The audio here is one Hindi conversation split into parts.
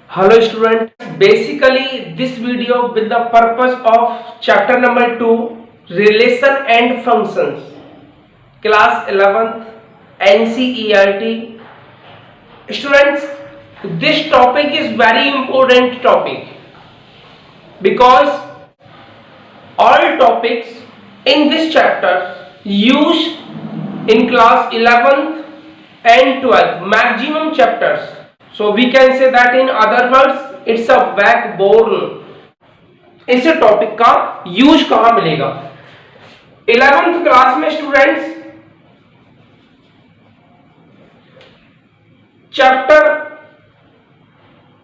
Hello student, basically this video with the purpose of chapter number 2 relation and functions class 11th NCERT. Students, this topic is very important topic because all topics in this chapter used in class 11th and 12th maximum chapters. So we can say that in other words it's a backbone. इस टॉपिक का यूज कहां मिलेगा? 11th क्लास में students chapter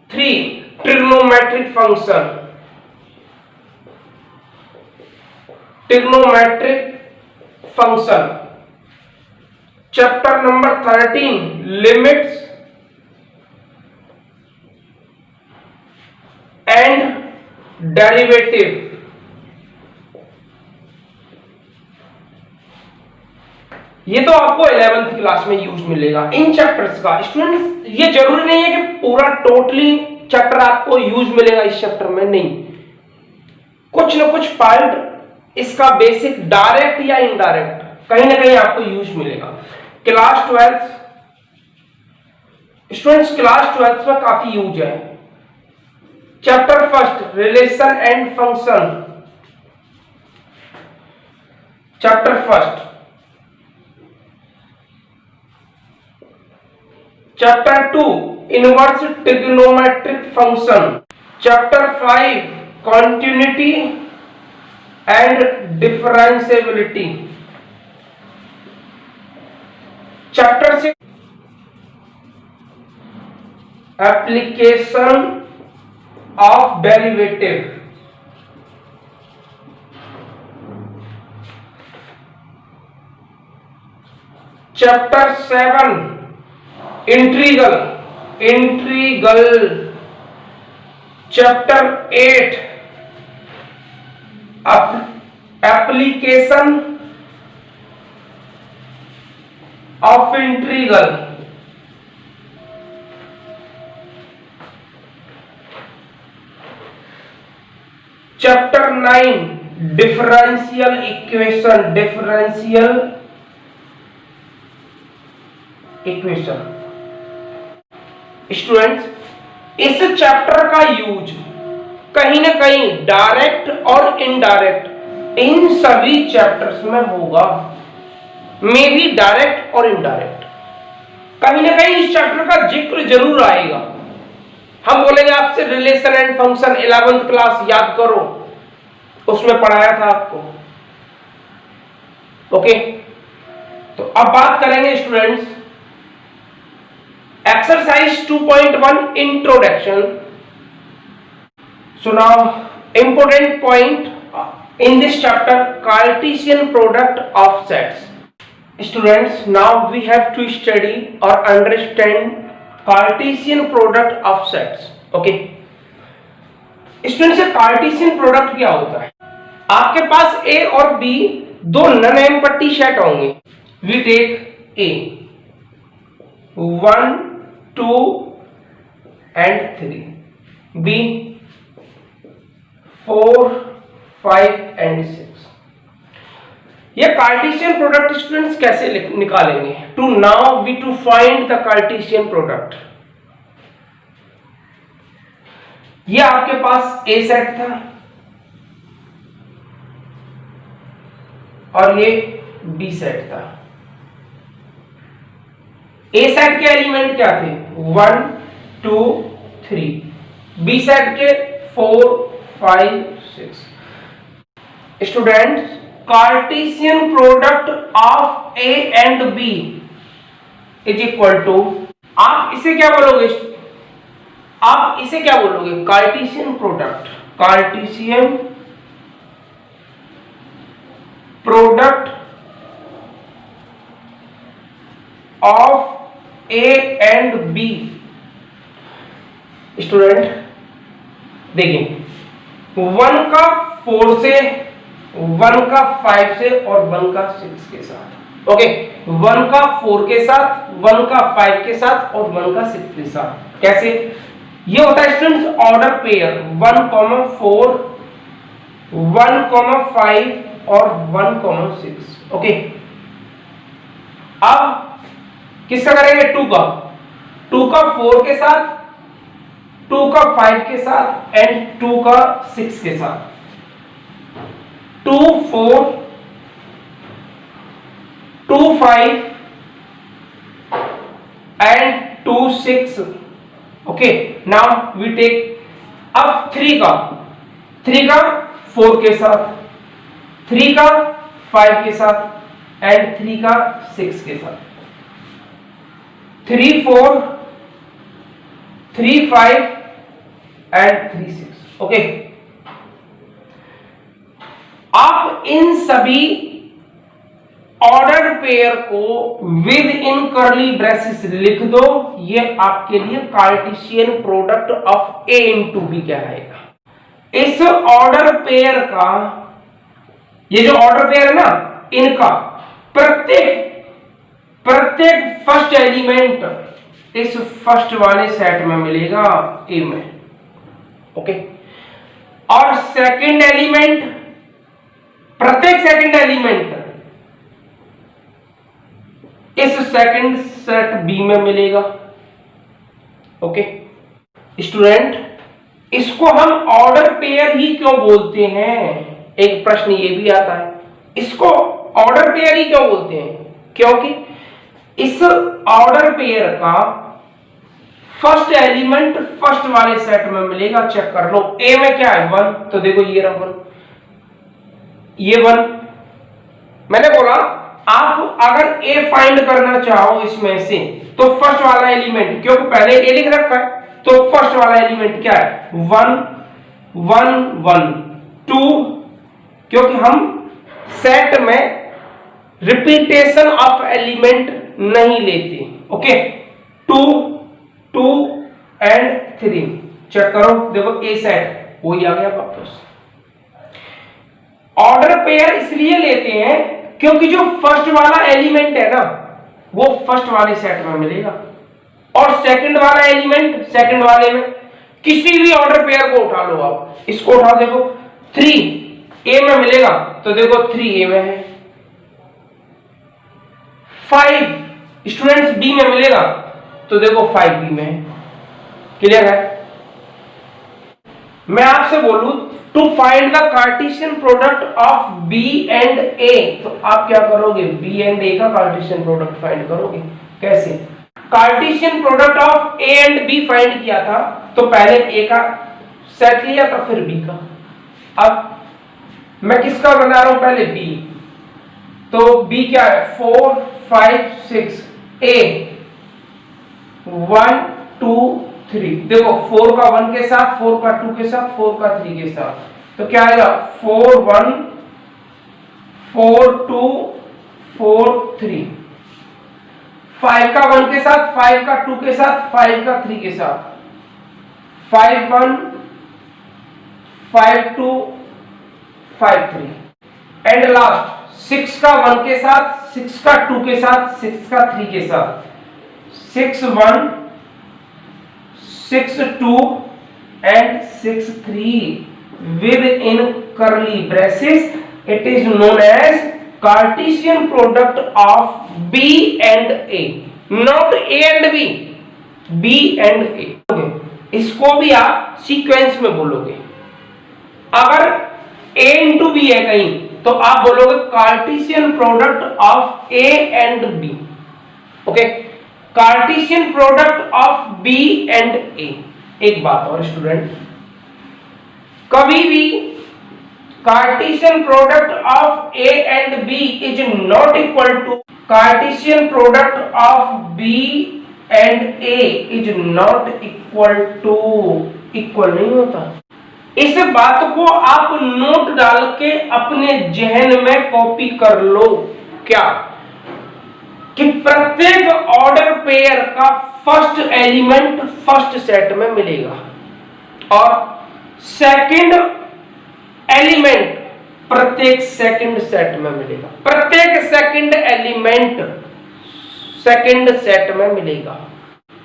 3 trigonometric function, chapter number 13 limits and derivative, ये तो आपको 11th क्लास में यूज मिलेगा इन चैप्टर्स का। स्टूडेंट्स, ये जरूरी नहीं है कि पूरा टोटली चैप्टर आपको यूज मिलेगा इस चैप्टर में, नहीं, कुछ ना कुछ पार्ट इसका बेसिक डायरेक्ट या इनडायरेक्ट कहीं ना कहीं आपको यूज मिलेगा। क्लास 12 स्टूडेंट्स, क्लास 12 में काफी यूज है। Chapter first relation and function, chapter first, chapter 2 inverse trigonometric function, chapter 5 continuity and differentiability, chapter 6 application of derivative, chapter 7 integral, chapter 8 application of integral, chapter 9 differential equation. Students, इस चैप्टर का यूज कहीं ना कहीं डायरेक्ट और इनडायरेक्ट इन सभी चैप्टर्स में होगा, मे बी डायरेक्ट और इनडायरेक्ट कहीं ना कहीं इस चैप्टर का जिक्र जरूर आएगा। हम बोलेंगे आपसे relation and function 11th class याद करो, उसमें पढ़ाया था आपको। ओके, तो अब बात करेंगे students exercise 2.1 introduction. So now important point in this chapter Cartesian product of sets. Students, now we have to study और understand Cartesian product of sets. Okay students, Cartesian product क्या होता है? आपके पास ए और बी दो नन एम्प्टी सेट होंगे। We take A 1 2 and 3, B 4 5 and 6। ये कार्टेशियन प्रोडक्ट स्टूडेंट्स कैसे निकालेंगे? To now we to find the Cartesian product. ये आपके पास ए सेट था और ये बी सेट था। ए सेट के एलिमेंट क्या थे? 1 2 3, बी सेट के 4 5 6। Students, Cartesian product of A and B is equal to, आप इसे क्या बोलोगे? Cartesian product of A and B. Student देखिए, 1 का 4 से, 1 का 5 से और 1 का 6 के साथ। ओके, 1 का 4 के साथ, 1 का 5 के साथ और 1 का 6 के साथ। कैसे? ये होता है स्टूडेंट्स ऑर्डर पेयर 1,4, 1,5 और 1,6। ओके, अब किसका करेंगे? 2 का 4 के साथ, 2 का 5 के साथ एंड 2 का 6 के साथ। 2 4 2 5 and 2 6। Okay, now we take अब 3 का 4 के साथ, 3 का 5 के साथ एंड 3 का 6 के साथ। 3 4 3 5 एंड 3 6। ओके, आप इन सभी ऑर्डर पेयर को विद इन कर्ली ब्रेसेस लिख दो। ये आपके लिए Cartesian product of A into B कहलाएगा। इस ऑर्डर पेयर का, ये जो ऑर्डर पेयर है ना, इनका प्रत्येक फर्स्ट एलिमेंट इस फर्स्ट वाले सेट में मिलेगा ए में। ओके, और सेकंड एलिमेंट, प्रत्येक सेकंड एलिमेंट इस सेकंड सेट बी में मिलेगा। ओके स्टूडेंट, इसको हम ऑर्डर पेयर ही क्यों बोलते हैं? एक प्रश्न ये भी आता है, इसको ऑर्डर पेयर ही क्यों बोलते हैं? क्योंकि इस ऑर्डर पेयर का फर्स्ट एलिमेंट फर्स्ट वाले सेट में मिलेगा। चेक कर लो, ए में क्या है? 1, तो देखो ये रहा 1, ये 1। मैंने बोला आप अगर ए फाइंड करना चाहो इसमें से, तो फर्स्ट वाला एलिमेंट, क्योंकि पहले ए लिख रखा है, तो फर्स्ट वाला एलिमेंट क्या है? 1 1 1 2, क्योंकि हम सेट में रिपीटेशन ऑफ एलिमेंट नहीं लेते। Okay, 2 2 and 3। चेक करो, देखो ए सेट वही आ गया वापस। ऑर्डर पेयर इसलिए लेते हैं क्योंकि जो फर्स्ट वाला एलिमेंट है ना, वो फर्स्ट वाले सेट में मिलेगा, और सेकंड वाला एलिमेंट सेकंड वाले में। किसी भी ऑर्डर पेयर को उठा लो, आप इसको उठा, देखो 3 ए में मिलेगा, तो देखो 3 ए में है। 5 स्टूडेंट्स बी में मिलेगा, तो देखो 5 बी में है। क्लियर है? मैं आपसे बोलूं to find the Cartesian product of B and A, तो आप क्या करोगे? बी एंड ए का कार्टेशियन प्रोडक्ट फाइंड करोगे। कैसे? Cartesian product of A and B find किया था, तो पहले ए का सेट लिया था, फिर बी का। अब मैं किसका बना रहा हूं? पहले बी, तो बी क्या है? 4 5 6 ए 1 2 3। देखो 4 का 1 के साथ, 4 का 2 के साथ, 4 का 3 के साथ, तो क्या आएगा? 4 1 4 2 4 3। 5 का 1 के साथ, 5 का 2 के साथ, 5 का 3 के साथ, 5 1 5 2 5 3। एंड लास्ट 6 का 1 के साथ, 6 का 2 के साथ, 6 का 3 के साथ, 6 1 6 2 and 6 3 within curly braces. It is known as Cartesian product of B and A, not A and B, B and A. इसको भी आप सीक्वेंस में बोलोगे। अगर A इंटू B है कहीं, तो आप बोलोगे Cartesian product of A and B। Okay, Cartesian product of B and A. एक बात और स्टूडेंट, कभी भी Cartesian product of A and B is not equal to Cartesian product of B and A is not equal to, equal नहीं होता। इस बात को आप नोट डाल के अपने जहन में कॉपी कर लो। क्या? कि प्रत्येक ऑर्डर पेयर का फर्स्ट एलिमेंट फर्स्ट सेट में मिलेगा, और सेकंड एलिमेंट प्रत्येक सेकंड सेट में मिलेगा। प्रत्येक सेकंड एलिमेंट सेकंड सेट में मिलेगा।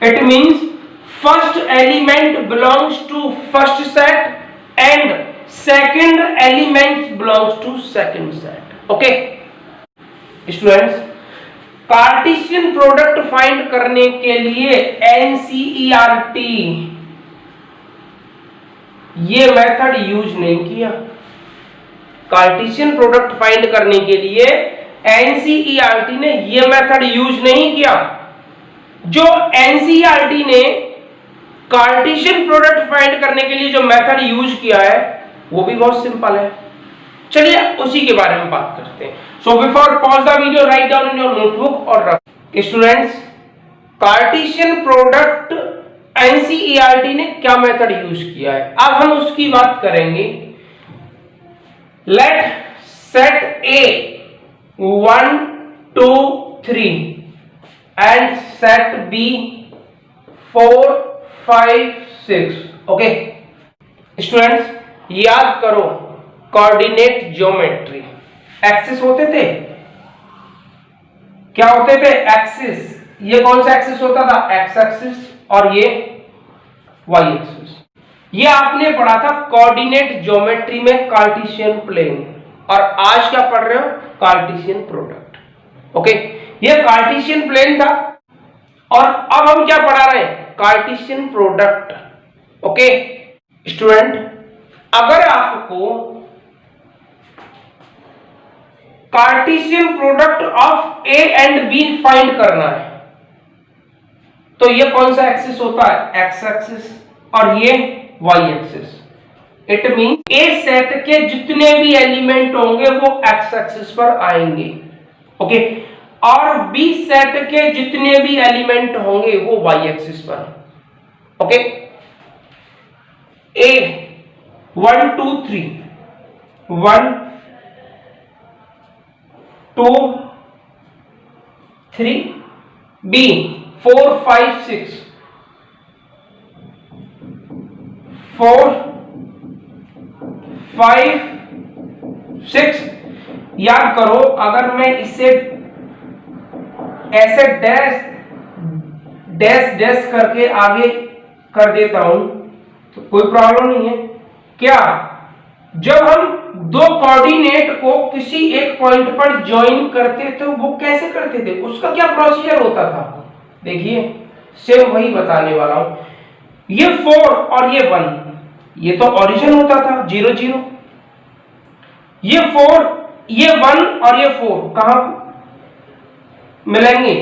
It means first element belongs to first set and second element belongs to second set. Okay students, Cartesian product find करने के लिए एनसीईआरटी ये मेथड यूज नहीं किया। कार्टेशियन प्रोडक्ट फाइंड करने के लिए एनसीईआरटी ने ये मेथड यूज नहीं किया। जो एनसीईआरटी ने कार्टेशियन प्रोडक्ट फाइंड करने के लिए जो मेथड यूज किया है वो भी बहुत सिंपल है। चलिए उसी के बारे में बात करते हैं। So before pause the video, write down in your notebook और rough. Students, Cartesian product NCERT ने क्या मेथड यूज किया है, अब हम उसकी बात करेंगे। Let set A 1 2 3 and set B 4 5 6। Okay students, याद करो कोऑर्डिनेट ज्योमेट्री। एक्सिस होते थे, क्या होते थे? एक्सिस। ये कौन सा एक्सिस होता था? X axis. और ये वाई एक्सिस। ये आपने पढ़ा था कोऑर्डिनेट ज्योमेट्री में कार्टेशियन प्लेन, और आज क्या पढ़ रहे हो? Cartesian product. ओके, ये कार्टेशियन प्लेन था और अब हम क्या पढ़ा रहे हैं? Cartesian product. ओके स्टूडेंट, अगर आपको Cartesian product of A and B find करना है तो ये कौन सा एक्सिस होता है? X axis. और ये Y axis. It mean A set के जितने भी एलिमेंट होंगे वो एक्स एक्सिस पर आएंगे। ओके, और बी सेट के जितने भी एलिमेंट होंगे वो वाई एक्सिस पर। ओके, ए 1 2 3 1 2 3, बी 4 5 6 4 5 6। याद करो, अगर मैं इसे ऐसे डैश डैश डैश करके आगे कर देता हूं तो कोई प्रॉब्लम नहीं है क्या? जब हम दो कोऑर्डिनेट को किसी एक पॉइंट पर ज्वाइन करते थे वो कैसे करते थे, उसका क्या प्रोसीजर होता था? देखिए, सेम वही बताने वाला हूं। ये 4 और ये 1, ये तो ओरिजिन होता था 0 0। ये 4, ये 1 और ये 4 कहां मिलेंगे?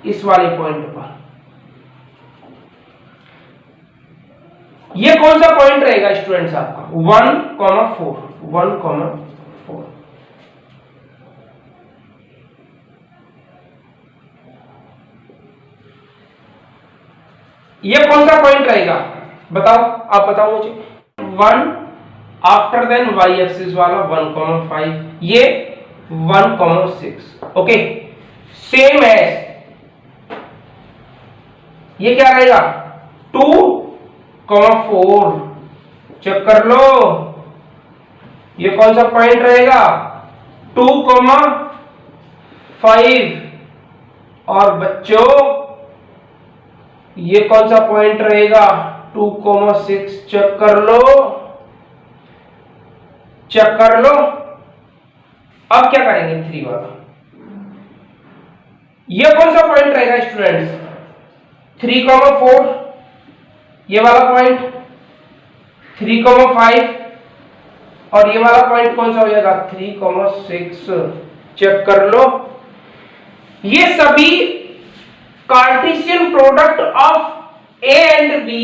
इस वाले पॉइंट पर। ये कौन सा पॉइंट रहेगा स्टूडेंट्स आपका? 1 4 1 4। ये कौन सा पॉइंट रहेगा? बताओ, आप बताओ मुझे। 1 आफ्टर देन वाई एक्सिस वाला 1 5, ये 1 6। ओके, सेम एज ये क्या रहेगा? 2 4। चेक कर लो, ये कौन सा पॉइंट रहेगा? 2 5। और बच्चों ये कौन सा पॉइंट रहेगा? 2 6। चेक कर लो, चेक कर लो। अब क्या करेंगे? 3 वाला। ये कौन सा पॉइंट रहेगा स्टूडेंट्स? 3 4, ये वाला पॉइंट 3 5। और ये वाला पॉइंट कौन सा हो जाएगा? 3 6। चेक कर लो, ये सभी Cartesian product of A and B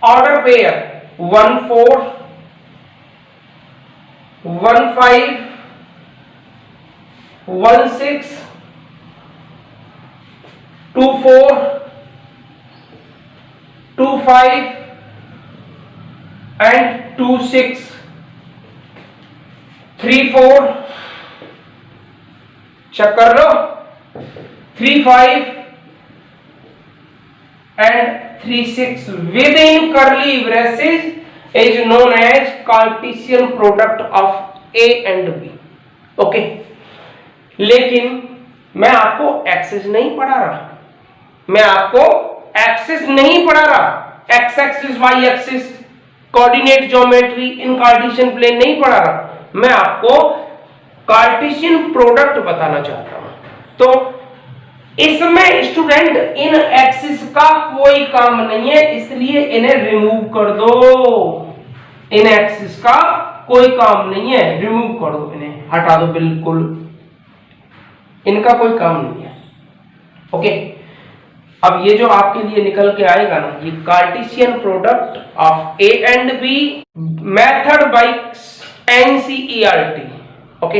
order pair 1 4 1 5 1 6 2 4 2 5 and 2 6 3 4। Check कर लो, 3 5 and 3 6 within curly braces is known as Cartesian product of A and B. Okay, लेकिन मैं आपको एक्सिस नहीं पढ़ा रहा, मैं आपको एक्सिस नहीं पढ़ा रहा, X axis Y axis coordinate geometry in Cartesian plane नहीं पढ़ा रहा, मैं आपको कार्टेशियन प्रोडक्ट बताना चाहता हूं। तो इसमें स्टूडेंट इन एक्सिस का कोई काम नहीं है, इसलिए इन्हें रिमूव कर दो। इन एक्सिस का कोई काम नहीं है, रिमूव कर दो, इन्हें हटा दो, बिल्कुल इनका कोई काम नहीं है। ओके, अब ये जो आपके लिए निकल के आएगा ना, ये Cartesian product of A and B method by NCERT. Okay,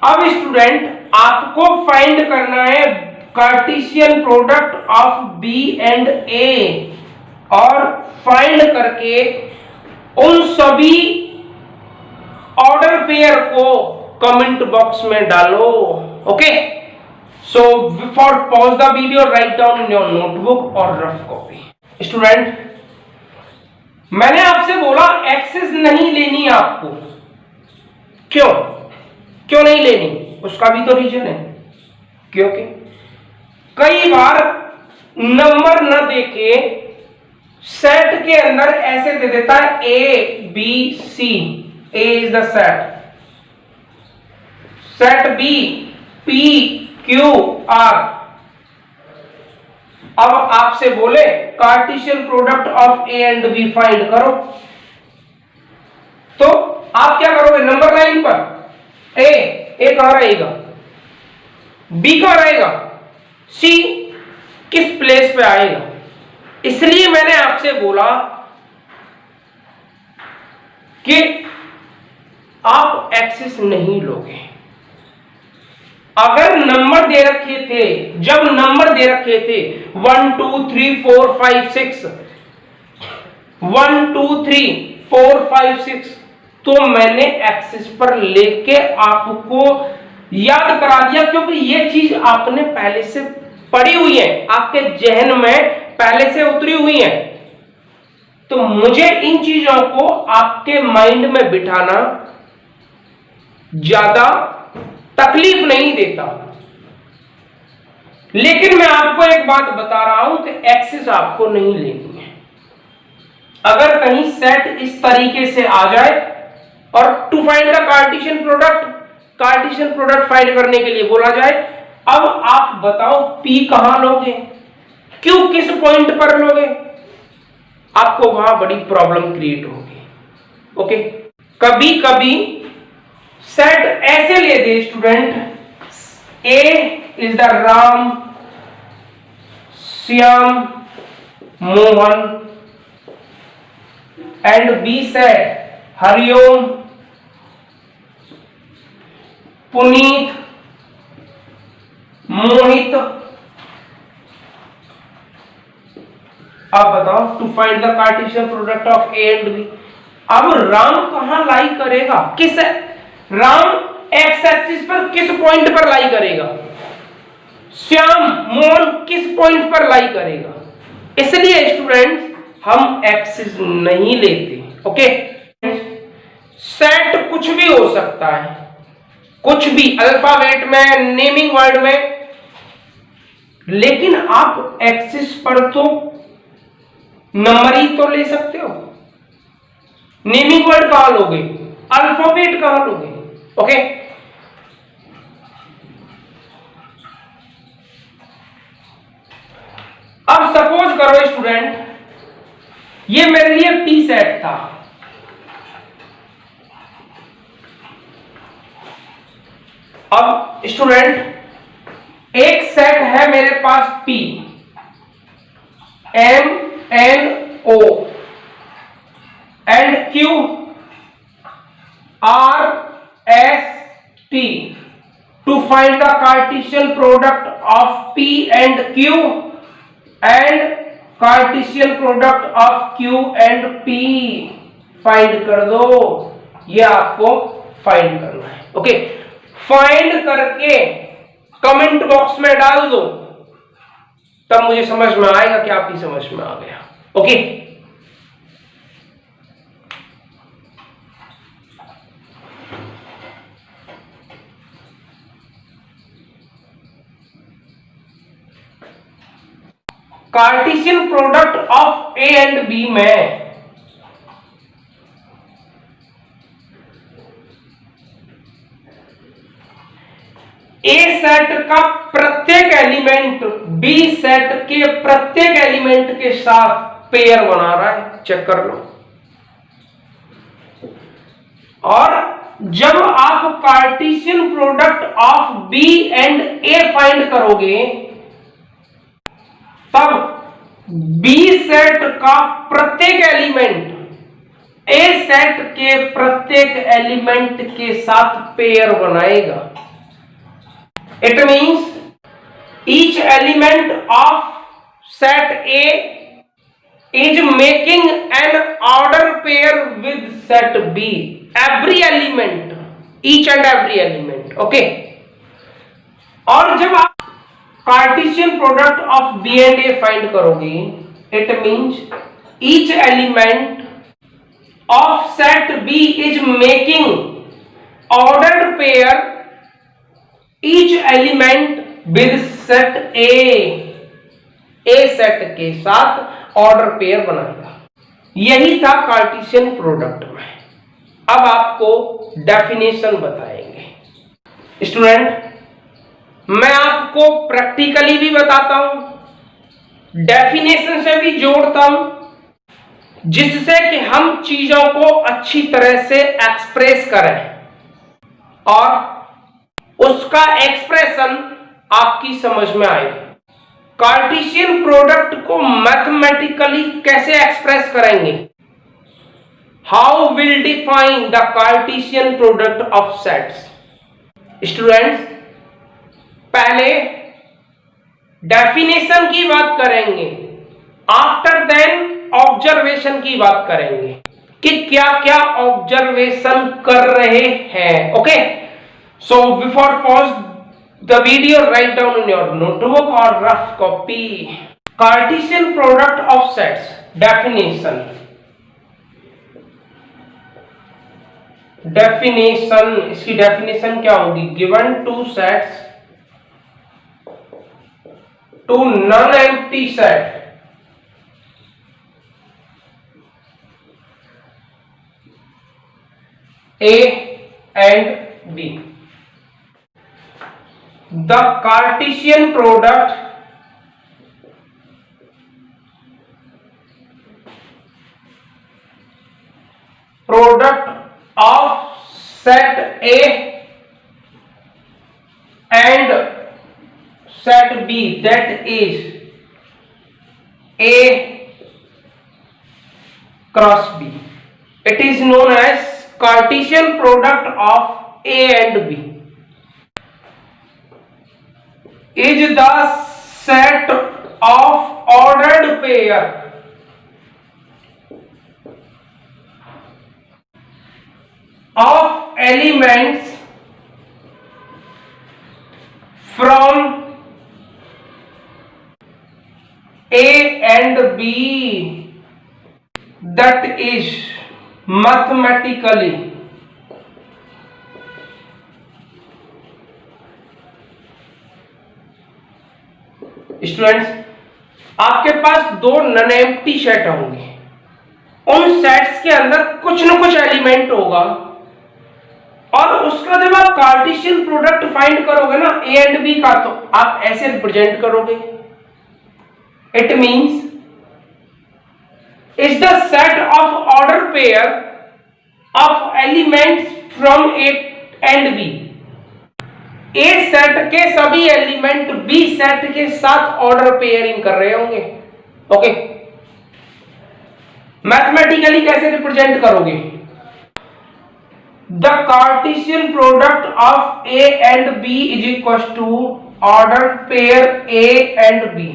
अब स्टूडेंट आपको फाइंड करना है Cartesian product of B and A, और फाइंड करके उन सभी ऑर्डर पेयर को कमेंट बॉक्स में डालो। ओके, so for pause the video, write down in your notebook और रफ कॉपी। स्टूडेंट, मैंने आपसे बोला एक्सिस नहीं लेनी आपको, क्यों क्यों नहीं लेनी, उसका भी तो रीजन है। क्योंकि कई बार नंबर न देके सेट के अंदर ऐसे दे देता है A B C, A is the set, set B P Q R. अब आपसे बोले Cartesian product of A and B find करो, तो आप क्या करोगे, नंबर लाइन पर ए कहां रहेगा, बी कहां रहेगा, सी किस प्लेस पे आएगा। इसलिए मैंने आपसे बोला कि आप एक्सिस नहीं लोगे। अगर नंबर दे रखे थे, जब नंबर दे रखे थे 1 2 3 4 5 6, 1 2 3 4 5 6, तो मैंने एक्सिस पर लेके आपको याद करा दिया, क्योंकि ये चीज आपने पहले से पढ़ी हुई है, आपके जहन में पहले से उतरी हुई है। तो मुझे इन चीजों को आपके माइंड में बिठाना ज्यादा तकलीफ नहीं देता। लेकिन मैं आपको एक बात बता रहा हूं कि एक्सिस आपको नहीं लेनी है। अगर कहीं सेट इस तरीके से आ जाए और to find the Cartesian product find करने के लिए बोला जाए, अब आप बताओ P कहां लोगे, Q किस पॉइंट पर लोगे, आपको वहां बड़ी प्रॉब्लम क्रिएट होगी। ओके, कभी कभी सेट ऐसे ले दे student, A is the Ram Shyam Mohan and B set Hariom Puneet Mohit. अब बताओ to find the Cartesian product of A and B. अब राम कहां लाई करेगा, किस राम एक्स एक्सिस पर किस पॉइंट पर लाई करेगा, श्याम मोहन किस पॉइंट पर लाई करेगा। इसलिए स्टूडेंट्स हम एक्सिस नहीं लेते। ओके, सेट कुछ भी हो सकता है, कुछ भी अल्फाबेट में, नेमिंग वर्ड में, लेकिन आप एक्सिस पर तो नंबर ही तो ले सकते हो। नेमिंग वर्ड कहां लोगे, अल्फाबेट कहां लोगे। ओके, अब सपोज करो स्टूडेंट, ये मेरे लिए P सेट था, अब स्टूडेंट एक सेट है मेरे पास P M N O and Q R S T to find the Cartesian product of P and Q and Cartesian product of Q and P find कर दो। ये आपको फाइंड करना है। ओके, फाइंड करके कमेंट बॉक्स में डाल दो, तब मुझे समझ में आएगा कि आपकी समझ में आ गया। Okay, Cartesian product of A and B में ए सेट का प्रत्येक एलिमेंट बी सेट के प्रत्येक एलिमेंट के साथ पेयर बना रहा है, चेक कर लो। और जब आप Cartesian product of B and A find करोगे तब बी सेट का प्रत्येक एलिमेंट ए सेट के प्रत्येक एलिमेंट के साथ पेयर बनाएगा। It means each element of set A is making an order pair with set B. Every element, each and every element, okay. और जब आप Cartesian product of B and A find करोगे, it means each element of set B is making ordered pair each element with set A set के साथ ऑर्डर पेयर बनाएगा। यही था कार्टेशियन प्रोडक्ट में। अब आपको डेफिनेशन बताएंगे स्टूडेंट। मैं आपको प्रैक्टिकली भी बताता हूं, डेफिनेशन से भी जोड़ता हूं, जिससे कि हम चीजों को अच्छी तरह से एक्सप्रेस करें और उसका एक्सप्रेशन आपकी समझ में आए। कार्टेशियन प्रोडक्ट को मैथमेटिकली कैसे एक्सप्रेस करेंगे? How will define the Cartesian product of sets? Students, पहले डेफिनेशन की बात करेंगे, आफ्टर देन ऑब्जर्वेशन की बात करेंगे कि क्या क्या ऑब्जर्वेशन कर रहे हैं। Okay, so before pause the video, write down in your notebook or rough copy Cartesian product of sets definition। इसकी डेफिनेशन क्या होगी? given two sets to non-empty set A and B, the Cartesian product of set A and set B, that is A cross B, it is known as Cartesian product of A and B, is the set of ordered pair of elements from A and B that is mathematically students, आपके पास दो नॉन एम्प्टी सेट होंगे, उन सेट्स के अंदर कुछ न कुछ एलिमेंट होगा और उसका जब आप कार्टेशियन प्रोडक्ट फाइंड करोगे ना ए एंड बी का, तो आप ऐसे रिप्रेजेंट करोगे। It means is the set of order pair of elements from A and B. A set के सभी एलिमेंट बी सेट के साथ ऑर्डर पेयरिंग कर रहे होंगे। ओके, मैथमेटिकली कैसे रिप्रेजेंट करोगे? The Cartesian product of A and B is equal to order pair A and B.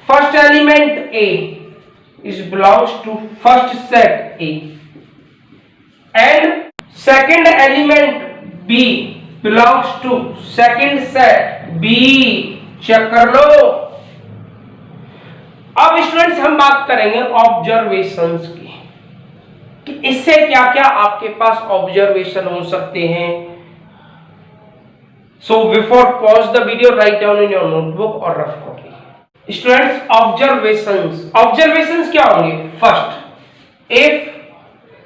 First element A is belongs to first set A and second element B belongs to second set B। Check कर लो। अब स्टूडेंट्स हम बात करेंगे ऑब्जर्वेशंस की, कि इससे क्या क्या आपके पास ऑब्जर्वेशन हो सकते हैं। So before pause the video, write down in your notebook or rough copy. Students, observations क्या होंगे? First, if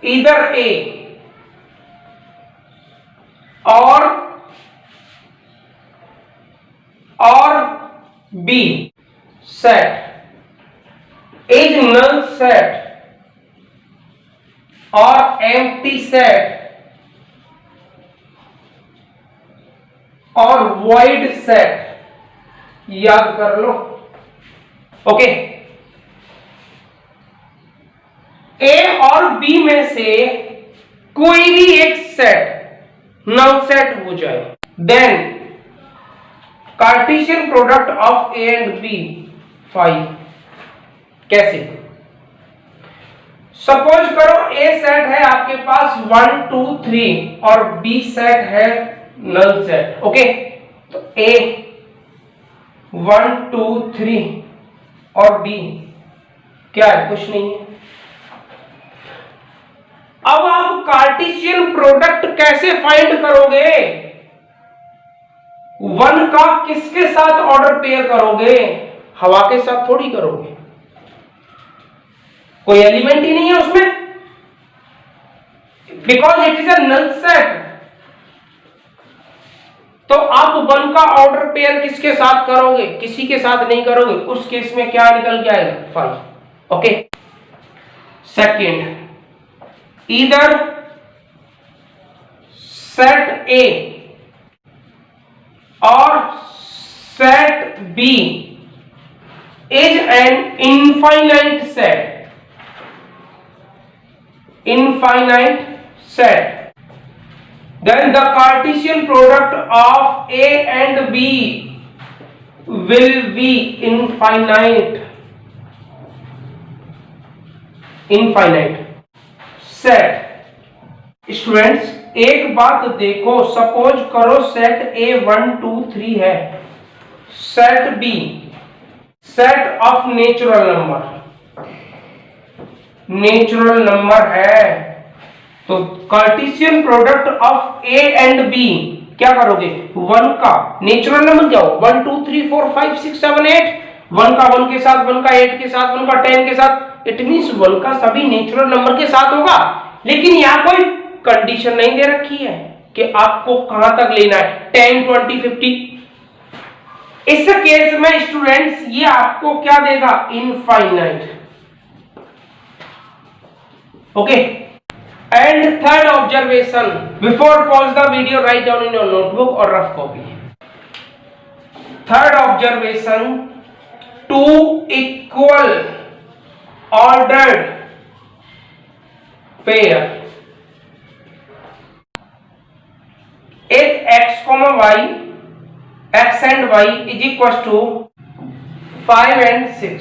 either A or B set is null set or empty set और void set, याद कर लो. ओके, ए और बी में से कोई भी एक सेट नल सेट हो जाए, then Cartesian product of A and B 5. कैसे? सपोज करो ए सेट है आपके पास 1 2 3 और बी सेट है नल सेट. ओके, तो ए 1 2 3 और बी क्या है? कुछ नहीं है. अब आप कार्टेशियन प्रोडक्ट कैसे फाइंड करोगे? 1 का किसके साथ ऑर्डर पेयर करोगे? हवा के साथ थोड़ी करोगे, कोई एलिमेंट ही नहीं है उसमें, because it is a null set. तो आप 1 का ऑर्डर पेयर किसके साथ करोगे? किसी के साथ नहीं करोगे. उस केस में क्या निकल के आएगा? 5. ओके. सेकेंड, ईदर सेट ए और set B is an infinite set, then the Cartesian product of A and B will be infinite set. Students, एक बात देखो, सपोज करो सेट A 1 2 3 है, set B set of natural number है. तो Cartesian product of A and B क्या करोगे? 1 का नेचुरल नंबर क्या हो? 1 2 3 4 5 6 7 8. 1 का 1 के साथ, 1 का 8 के साथ, 1 का 10 के साथ. इट मींस 1 का सभी नेचुरल नंबर के साथ होगा. लेकिन यहां कोई कंडीशन नहीं दे रखी है कि आपको कहां तक लेना है, 10 20 50. इस केस में स्टूडेंट्स ये आपको क्या देगा? Infinite. Okay. And third observation, before pause the video, write down in your notebook or rough copy. Third observation, 2 equal ordered pair, एक x, y, x and y is equal to 5 and 6.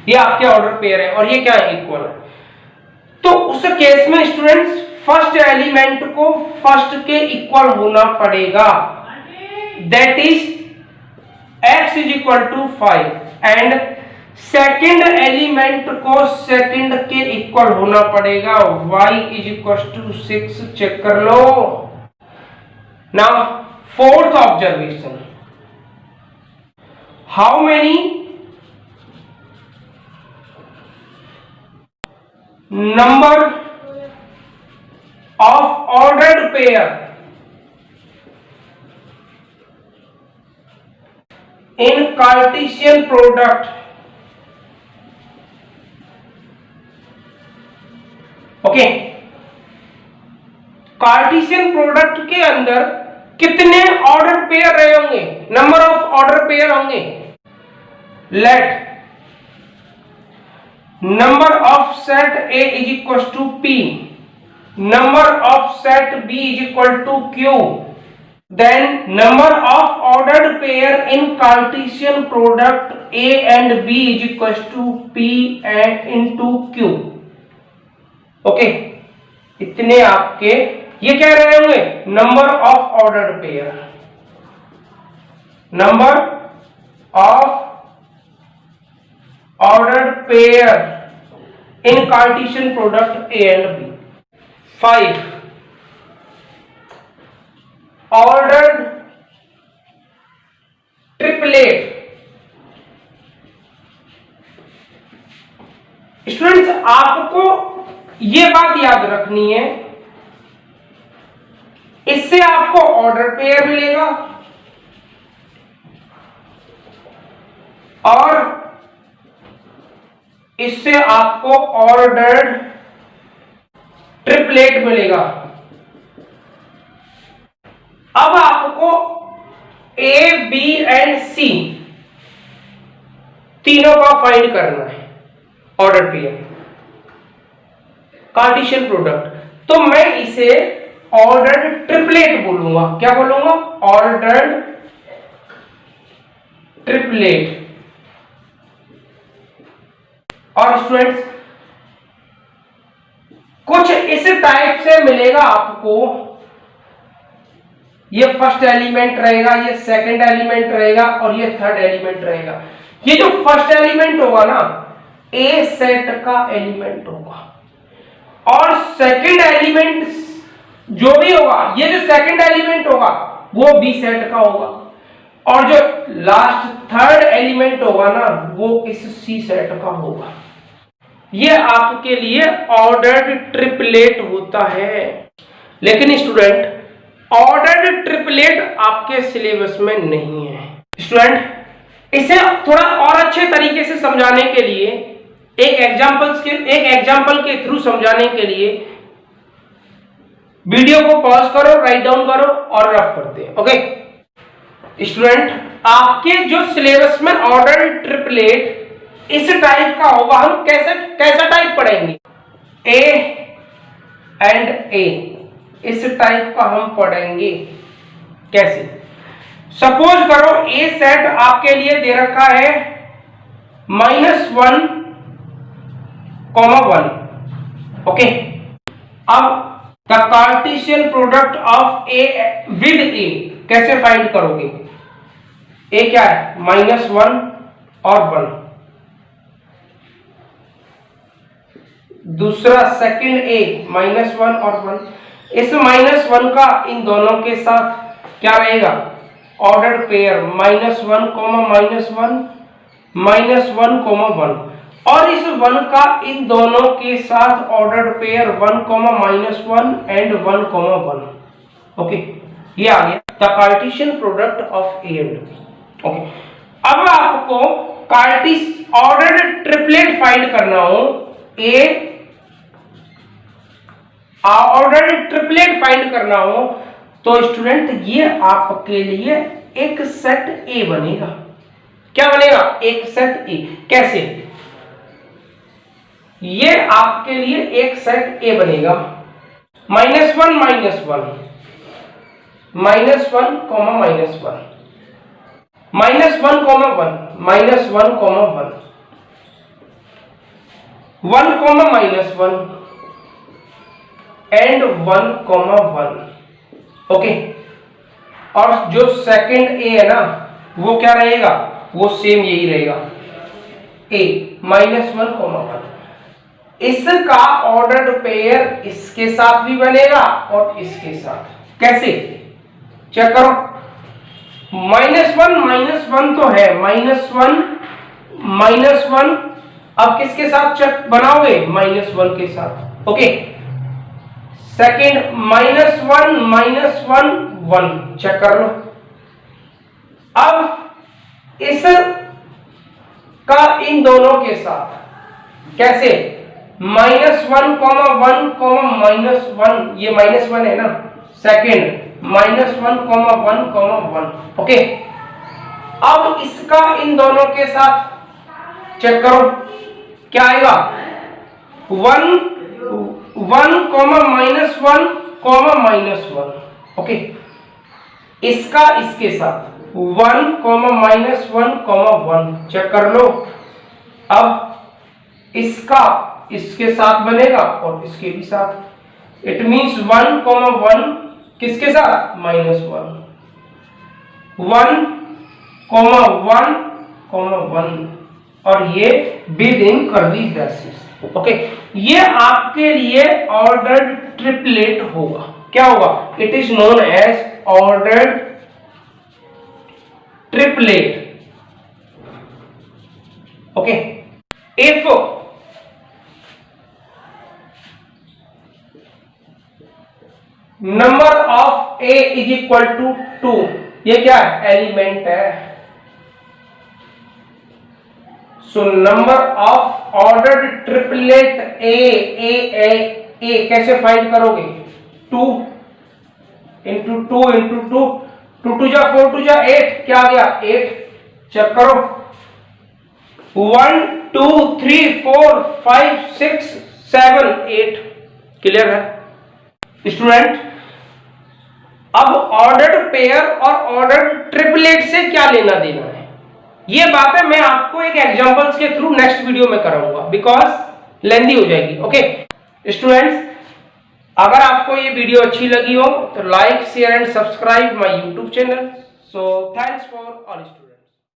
ये आपके ऑर्डर पेयर है और ये क्या है? इक्वल है. तो उस केस में स्टूडेंट्स फर्स्ट एलिमेंट को फर्स्ट के इक्वल होना पड़ेगा, that is x is equal to 5, and second element को सेकेंड के इक्वल होना पड़ेगा, y is equal to 6. Check कर लो. Now fourth observation, how many number of ordered pair in Cartesian product. Okay, Cartesian product के अंदर कितने ऑर्डर पेयर रहे होंगे? नंबर ऑफ ऑर्डर पेयर होंगे. Let number of set A is equal to P, number of set B is equal to Q, then number of ordered pair in Cartesian product A and B is equal to P and into Q. Okay, इतने आपके ये कह रहे होंगे number of ordered pair, number of ordered pair in Cartesian product A and B. 5 ordered triplet. Students आपको यह बात याद रखनी है, इससे आपको ऑर्डर पेयर मिलेगा और इससे आपको ऑर्डर्ड ट्रिपलेट मिलेगा। अब आपको ए, बी एंड सी तीनों का फाइंड करना है ऑर्डर पेयर, कार्टेशियन प्रोडक्ट। तो मैं इसे ऑर्डर्ड ट्रिपलेट बोलूंगा। क्या बोलूंगा? Ordered triplet. और स्टूडेंट्स कुछ इस टाइप से मिलेगा आपको, ये फर्स्ट एलिमेंट रहेगा, ये सेकंड एलिमेंट रहेगा और ये थर्ड एलिमेंट रहेगा। ये जो फर्स्ट एलिमेंट होगा ना, ए सेट का एलिमेंट होगा और सेकंड एलिमेंट जो भी होगा, ये जो सेकंड एलिमेंट होगा वो बी सेट का होगा और जो लास्ट थर्ड एलिमेंट होगा ना वो इस सी सेट का होगा। ये आपके लिए ऑर्डर्ड ट्रिपलेट होता है। लेकिन स्टूडेंट ऑर्डर्ड ट्रिपलेट आपके सिलेबस में नहीं है। स्टूडेंट इसे थोड़ा और अच्छे तरीके से समझाने के लिए एक एग्जांपल के थ्रू समझाने के लिए वीडियो को पॉज करो, राइट डाउन करो और रफ करते हैं। ओके स्टूडेंट, आपके जो सिलेबस में ऑर्डर्ड ट्रिपलेट इस टाइप का होगा। हम कैसा टाइप पढ़ेंगे? ए एंड ए, इस टाइप का हम पढ़ेंगे। कैसे? सपोज करो ए सेट आपके लिए दे रखा है -1, 1। ओके, अब the Cartesian product of A with A कैसे फाइंड करोगे? ए क्या है? -1 और 1। दूसरा सेकंड ए -1 और 1। इस -1 का इन दोनों के साथ क्या रहेगा? ऑर्डर्ड पेयर -1, -1, -1, और इस 1 का इन दोनों के साथ ऑर्डर्ड पेयर 1, -1 एंड 1, 1। ओके, ये आ गया the Cartesian product of A and B. Okay, अब आपको ऑर्डर्ड ट्रिपलेट फाइंड करना हो, ए ऑर्डर्ड ट्रिपलेट फाइंड करना हो तो स्टूडेंट ये आपके लिए एक सेट ए बनेगा। क्या बनेगा? एक सेट ए। कैसे? ये आपके लिए एक सेट ए बनेगा -1, -1, -1, -1, -1, -1, 1, -1 एंड 1, 1। ओके, और जो सेकंड ए है ना वो क्या रहेगा? वो सेम यही रहेगा, ए -1, 1। इसका ऑर्डर्ड पेयर इसके साथ भी बनेगा और इसके साथ। कैसे? चेक करो, -1, -1 तो है, -1, -1। अब किसके साथ चेक बनाओगे? -1 के साथ। ओके, सेकंड -1, -1, 1 चेक कर लो। अब इस का इन दोनों के साथ कैसे? -1, 1, -1, ये -1 है ना, सेकंड -1, 1, 1। ओके, अब इसका इन दोनों के साथ चेक करो, क्या आएगा? 1, 1, -1, -1। ओके, इसका इसके साथ 1, -1, 1 चेक कर लो। अब इसका इसके साथ बनेगा और इसके भी साथ। इट मींस 1, 1 किसके साथ? -1, 1, 1, और ये within curly braces. Okay, ये आपके लिए ऑर्डर्ड ट्रिपलेट होगा। क्या होगा? It is known as ordered triplet. Okay, if number of A is equal to 2, ये क्या है? एलिमेंट है. So number of ordered triplet A कैसे फाइंड करोगे? 2 into 2 into 2, 2 2 जा 4 2 जा 8, क्या आ गया? 8. चेक करो. 1 2 3 4 5 6 7 8. क्लियर है स्टूडेंट? अब ऑर्डर्ड पेयर और ऑर्डर्ड ट्रिपलेट से क्या लेना देना है, ये बातें मैं आपको एक एग्जांपल्स के थ्रू नेक्स्ट वीडियो में कराऊंगा, बिकॉज लेंदी हो जाएगी. ओके स्टूडेंट्स, अगर आपको ये वीडियो अच्छी लगी हो तो like share and subscribe my YouTube channel. So thanks for all students.